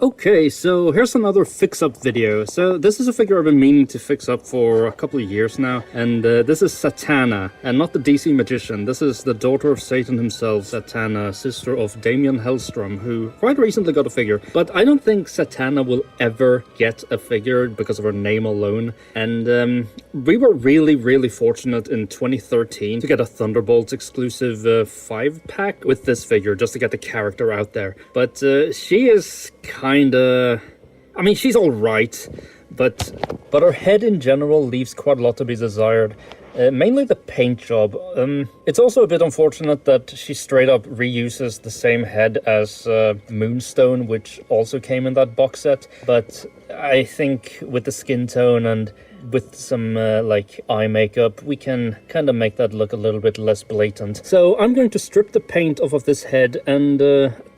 Okay, so here's another fix-up video. So this is a figure I've been meaning to fix up for a couple of years now, and this is Satana, and not the DC magician. This is the daughter of Satan himself, Satana, sister of Damien Hellstrom, who quite recently got a figure. But I don't think Satana will ever get a figure because of her name alone, and we were really fortunate in 2013 to get a Thunderbolts exclusive 5-pack with this figure, just to get the character out there. But she is kinda... I mean, she's alright, but her head in general leaves quite a lot to be desired. Mainly the paint job. It's also a bit unfortunate that she straight up reuses the same head as Moonstone, which also came in that box set. But I think with the skin tone and with some like eye makeup, we can kind of make that look a little bit less blatant. So I'm going to strip the paint off of this head and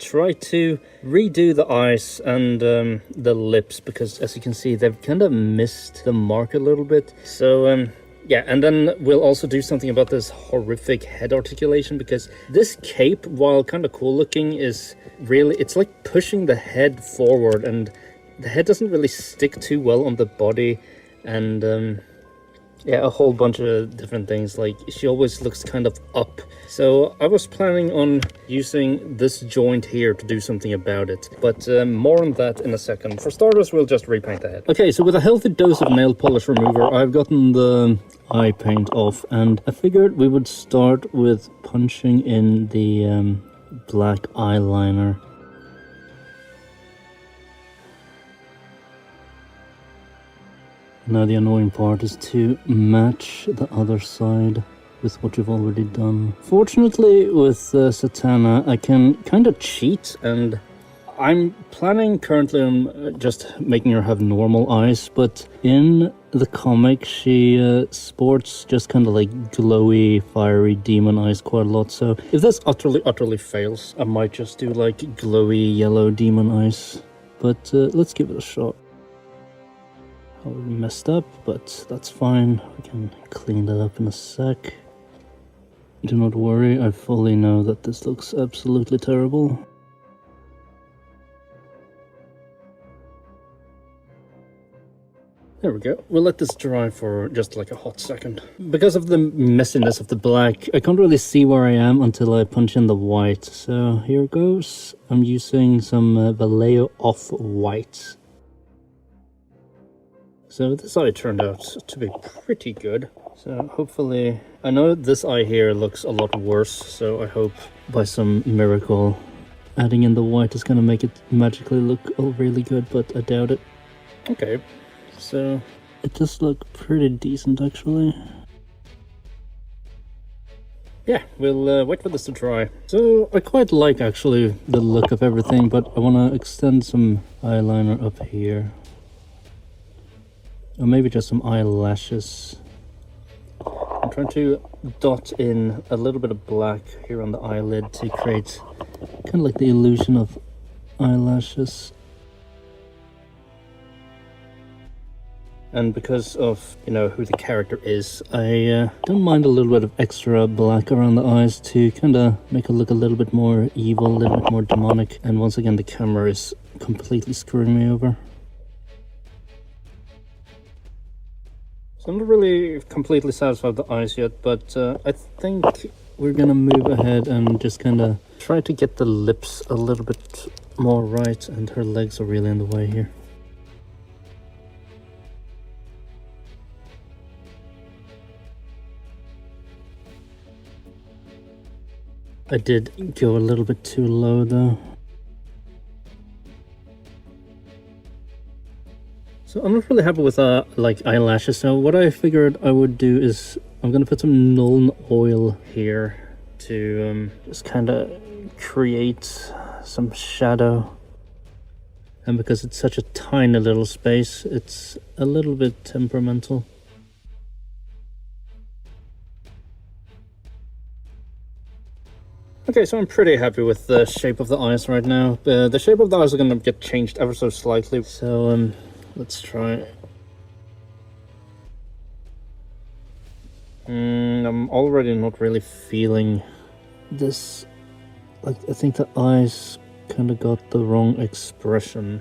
try to redo the eyes and the lips, because as you can see, they've kind of missed the mark a little bit. So yeah, and then we'll also do something about this horrific head articulation, because this cape, while kind of cool looking, is really, it's like pushing the head forward, and the head doesn't really stick too well on the body. And yeah, a whole bunch of different things, like she always looks kind of up. So I was planning on using this joint here to do something about it, but more on that in a second. For starters, we'll just repaint the head. Okay, so with a healthy dose of nail polish remover, I've gotten the eye paint off, and I figured we would start with punching in the black eyeliner. Now the annoying part is to match the other side with what you've already done. Fortunately with Satana, I can kind of cheat, and I'm planning currently on just making her have normal eyes, but in the comic she sports just kind of like glowy, fiery demon eyes quite a lot. So if this utterly fails, I might just do like glowy yellow demon eyes. But let's give it a shot. I messed up, but that's fine. We can clean that up in a sec. Do not worry, I fully know that this looks absolutely terrible. There we go. We'll let this dry for just like a hot second. Because of the messiness of the black, I can't really see where I am until I punch in the white. So here goes. I'm using some Vallejo off-white. So this eye turned out to be pretty good. So hopefully, I know this eye here looks a lot worse, so I hope by some miracle adding in the white is going to make it magically look really good, but I doubt it. Okay, so it does look pretty decent actually. Yeah, we'll wait for this to dry. So I quite like actually the look of everything, but I want to extend some eyeliner up here. Or maybe just some eyelashes. I'm trying to dot in a little bit of black here on the eyelid to create kind of like the illusion of eyelashes. And because of, you know, who the character is, I don't mind a little bit of extra black around the eyes to kind of make it look a little bit more evil, a little bit more demonic. And once again, the camera is completely screwing me over. So I'm not really completely satisfied with the eyes yet, but I think we're gonna move ahead and just kind of try to get the lips a little bit more right, and her legs are really in the way here. I did go a little bit too low though. So I'm not really happy with like eyelashes, so what I figured I would do is I'm gonna put some Nuln oil here to just kind of create some shadow. And because it's such a tiny little space, it's a little bit temperamental. Okay, so I'm pretty happy with the shape of the eyes right now. The shape of the eyes are gonna get changed ever so slightly, so let's try. I'm already not really feeling this. Like, I think the eyes kind of got the wrong expression.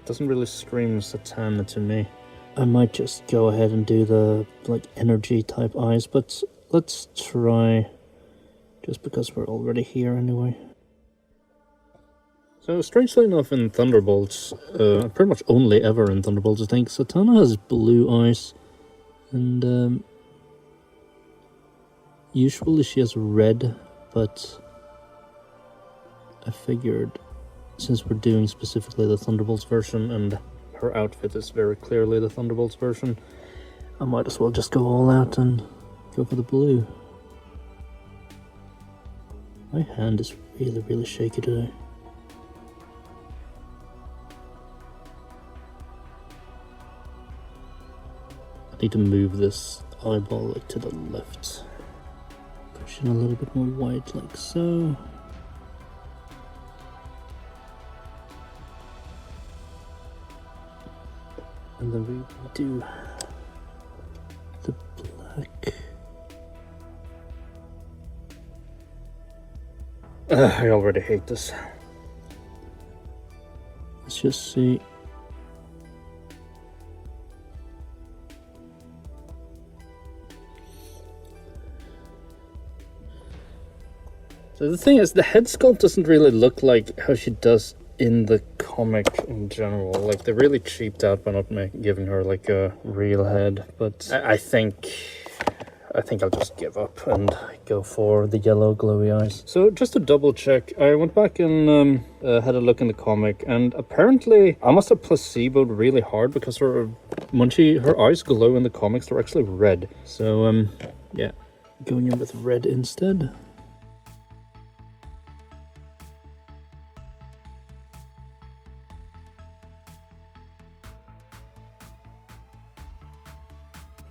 Doesn't really scream Satana to me. I might just go ahead and do the like energy type eyes, but let's try just because we're already here anyway. So strangely enough in Thunderbolts, pretty much only ever in Thunderbolts I think, Satana has blue eyes, and usually she has red, but I figured since we're doing specifically the Thunderbolts version and her outfit is very clearly the Thunderbolts version, I might as well just go all out and go for the blue. My hand is really shaky today. I need to move this eyeball like to the left. Push in a little bit more white like so. And then we do the black. I already hate this. Let's just see. So the thing is, the head sculpt doesn't really look like how she does in the comic in general. Like, they really cheaped out by not giving her like a real head. But I think I'll just give up and go for the yellow glowy eyes. So just to double check, I went back and had a look in the comic, and apparently I must have placeboed really hard because when her eyes glow in the comics, they're actually red. So yeah, going in with red instead.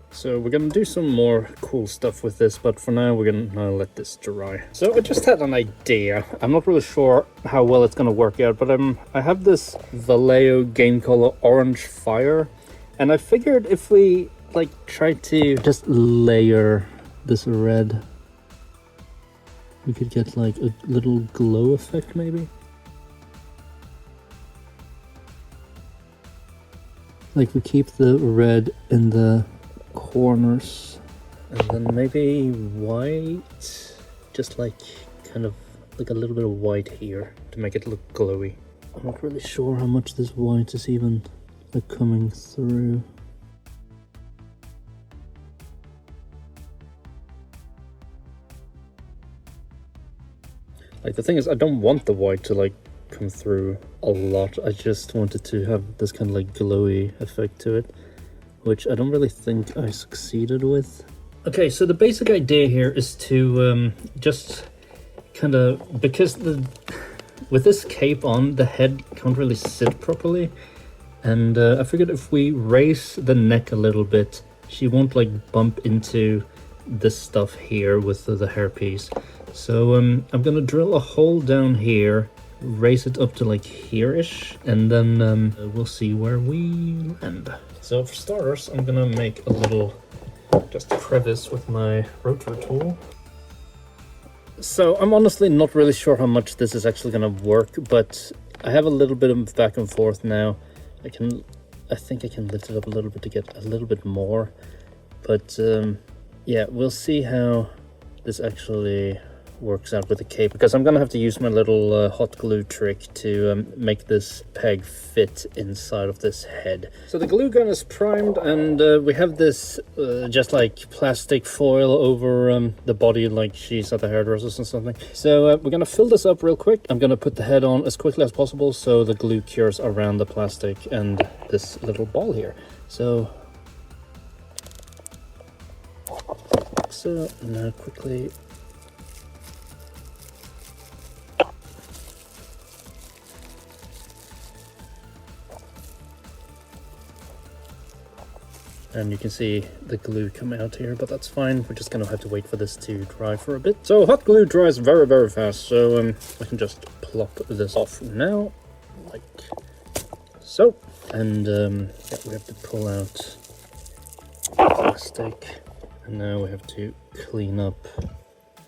So we're gonna do some more cool stuff with this, but for now we're gonna let this dry. So I just had an idea. I'm not really sure how well it's gonna work out, but I have this Vallejo game color Orange Fire, and I figured if we like try to just layer this red, we could get like a little glow effect maybe. Like we keep the red in the corners and then maybe white, just like kind of like a little bit of white here to make it look glowy. I'm not really sure how much this white is even like coming through. Like the thing is, I don't want the white to like come through a lot. I just wanted to have this kind of like glowy effect to it, which I don't really think I succeeded with. Okay, so the basic idea here is to just kind of, because with this cape on, the head can't really sit properly, and I figured if we raise the neck a little bit, she won't like bump into this stuff here with the hairpiece. So I'm gonna drill a hole down here, raise it up to like here-ish, and then we'll see where we land. So for starters, I'm gonna make a little just crevice with my rotor tool. So I'm honestly not really sure how much this is actually gonna work, but I have a little bit of back and forth now. I think I can lift it up a little bit to get a little bit more, but yeah, we'll see how this actually works out with the cape, because I'm gonna have to use my little hot glue trick to make this peg fit inside of this head. So the glue gun is primed, and we have this just like plastic foil over the body, like she's at the hairdresser's or something. So we're gonna fill this up real quick. I'm gonna put the head on as quickly as possible so the glue cures around the plastic and this little ball here. So now quickly. And you can see the glue come out here, but that's fine. We're just gonna have to wait for this to dry for a bit. So hot glue dries very fast, so I can just plop this off now, like so. And yeah, we have to pull out the plastic, and now we have to clean up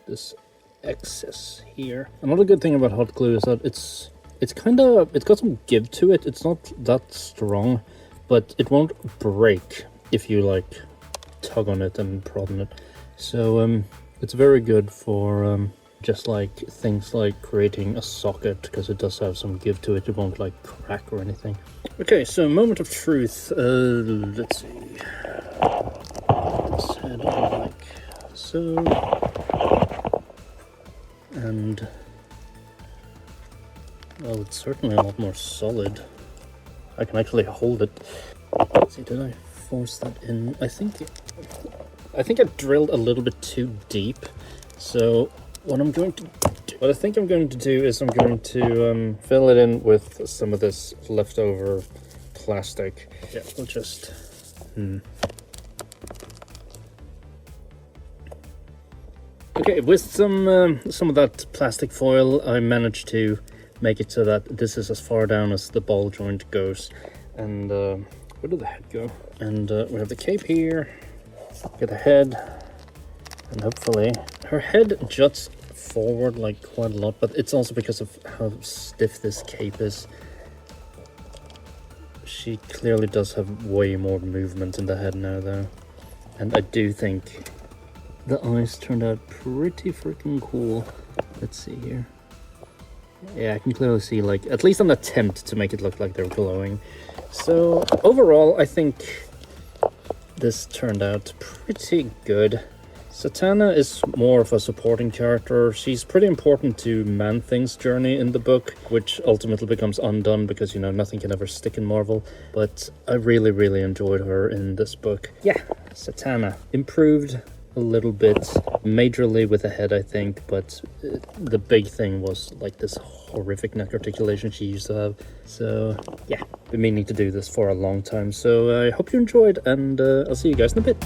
this excess here. Another good thing about hot glue is that it's It's got some give to it. It's not that strong, but it won't break if you like tug on it and prod on it. So it's very good for just like things like creating a socket, because it does have some give to it. It won't like crack or anything. Okay, so moment of truth. Let's see. Let's head on like so. And well, it's certainly a lot more solid. I can actually hold it. Let's see, did I force that in? I think I drilled a little bit too deep. So what I think I'm going to do is I'm going to fill it in with some of this leftover plastic. Yeah, we'll just Okay, with some of that plastic foil, I managed to make it so that this is as far down as the ball joint goes. And where did the head go? And we have the cape here. Get the head, and hopefully her head juts forward like quite a lot, but it's also because of how stiff this cape is. She clearly does have way more movement in the head now though, and I do think the eyes turned out pretty freaking cool. Let's see here. Yeah, I can clearly see, like, at least an attempt to make it look like they're glowing. So overall, I think this turned out pretty good. Satana is more of a supporting character. She's pretty important to Man-Thing's journey in the book, which ultimately becomes undone because, you know, nothing can ever stick in Marvel. But I really, really enjoyed her in this book. Yeah, Satana. Improved a little bit, majorly with the head, I think, but the big thing was like this horrific neck articulation she used to have. So yeah, been meaning to do this for a long time. So I hope you enjoyed, and I'll see you guys in a bit.